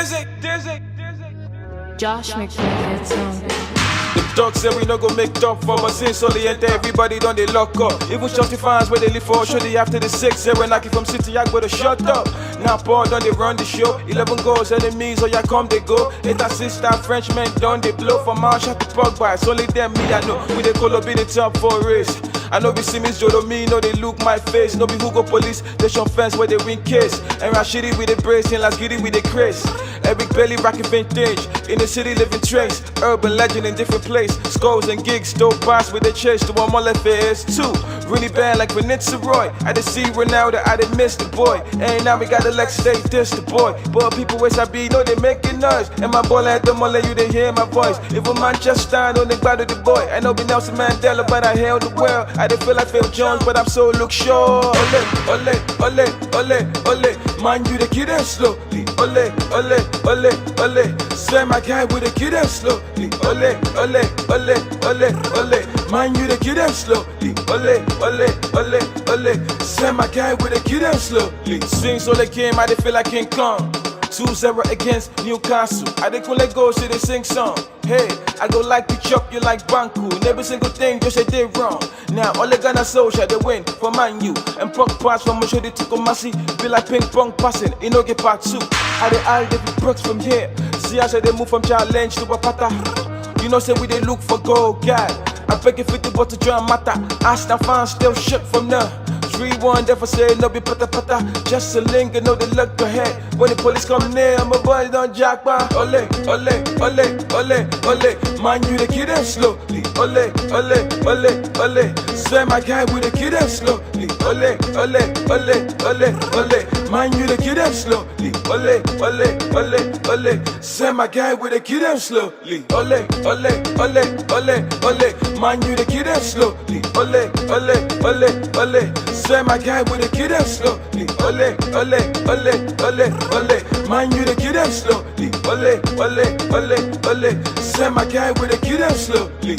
dizzy. Josh McBride song. The dog said we no go make up for, but since all the enter, everybody done they lock up. Even Shorty fans where they live for, surely after the 6-0 knock it from City, I better shut up. Now Paul done they run the show, 11 goals, enemies, oh yeah come they go. 8 assists, that Frenchmen done they blow from Marshall to Pogba. It's only them me I know, we they call up in the top 4 race. I know be Simmons, Jodo, me, know they look my face. No be Hugo Police, they show fence where they win case. And Rashidi with the brace, and Las Giddy with the craze. Eric Bailey rockin' vintage, in the city living trace. Urban legend in different place. Skulls and gigs, still pass with the chase. The one more left is 2. Really bad like Vanessa Roy. I did see Ronaldo, I did miss the boy. And now we got the Lex State, this the boy. But people wish I be, know they making noise. And my ball at the mole, you they hear my voice. If a Manchester, on the ground of the boy. I know be Nelson Mandela, but I held the world. I didn't feel like Phil Jones, but I'm so look sure. Ole, ole, ole, ole, ole. Man, you the kid and slowly. Ole, ole, ole, ole. Swear my guy with the kid and slowly. Ole, ole, ole, ole, ole. Man, you the kid and slowly. Ole, ole, ole, ole. Swear my guy with the kid and slowly. Since all they came, I didn't feel like King Kong. 2-0 against Newcastle. I didn't let go, so they sing song. Hey, I go like to chop you like Banku. And every single thing just they did wrong. Now all they gonna social, they win for Man U. And puck pass from Moshe to Kumasi. Be like ping pong passing, you know get part 2. I did all the brooks from here. See how they move from challenge to Wapata. You know say we they look for gold, God. I beg you 50 but to drum matter. Aston fans still shook from there. 3-1, therefore say no be pata pata. Just a linger, know they look ahead. When the police come near, my boy don't jackpot. Ole, ole, ole, ole, ole. Man, you the kid and slowly. Ole, ole, ole, ole. Swear my guy with the kid and slowly. Ole, ole, ole, ole, ole. Man, you the kid and slowly. Ole, ole, ole, ole. Swear my guy with the kid and slowly. Ole, ole, ole, ole, ole. Man, you the kid and slowly. Ole, ole, ole, ole. Swear my guy with the kid and slowly. Ole, ole, ole, ole, ole. Man, you the kid and slowly. Ole, ole, ole, ole. Swear my guy with the kid and slowly.